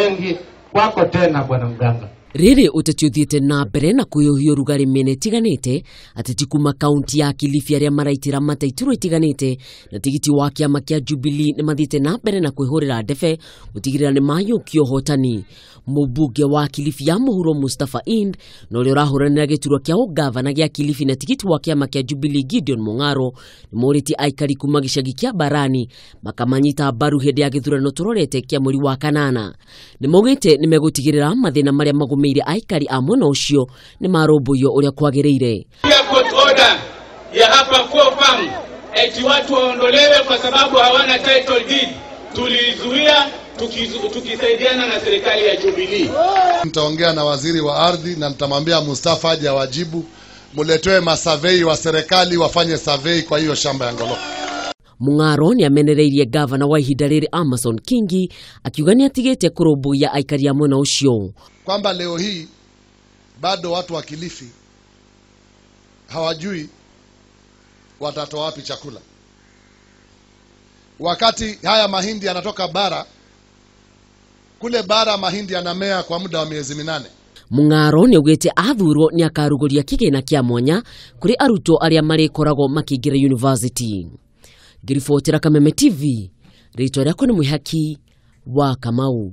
wengi wako tena bwana mganga. Riri uteti uthiite na mbere na kuyuhia rugari mĩena itiganite, ateti kuma kaunti ya Kilifi aria maraitira mata iturwa itiganite na tigiti wa kiama kia Jubilee ni mathiite na mbere na kwihurira ndebe gutigirira ni mayukio hotani. Mumbunge wa Kilifi ya muhuro Mustafa Idd na uria urahuranira giturwa kia ugavana gia Kilifi na tigiti wa kiama kia Jubilee Gideon Mung'aro ni moriti aikari kuma gicagi kia Barani makamanyita mbaru hindi ya githurano turorete kia mweri wa kanana. Nimaugite nimegutigirira mathina maria meire aikari a mwena ucio ni marumbuyo uria kwagiriire. Court order ya hapa 4 farm eti watu waondolewe kwa sababu hawana title deed. Tulizuia tukisaidiana na serikali ya Jubilee. Nitaongea na waziri wa ardhi na nitamwambia Mustafa aje awajibu, muletwe masurvey wa serikali wafanye survey kwa hiyo shamba ya Ngoloko. Mung'aro ni amenereirie gavana wa ihinda riri Amason Kingi akiuga ni atigite kurumbuya aikari a mwena ucio. Kwamba leo hii bado watu wa Kilifi hawajui watatoa wapi chakula. Wakati haya mahindi yanatoka bara, kule bara mahindi yanamea kwa muda wa miezi 8. Mung'aro ni ugite athurwo ni akaruguria kigina kia mwanya kuri aruto aria marikorago makiingira university. Ngiribotera Kameme TV, ritwa riakwa ni Mwihaki wa Kamau.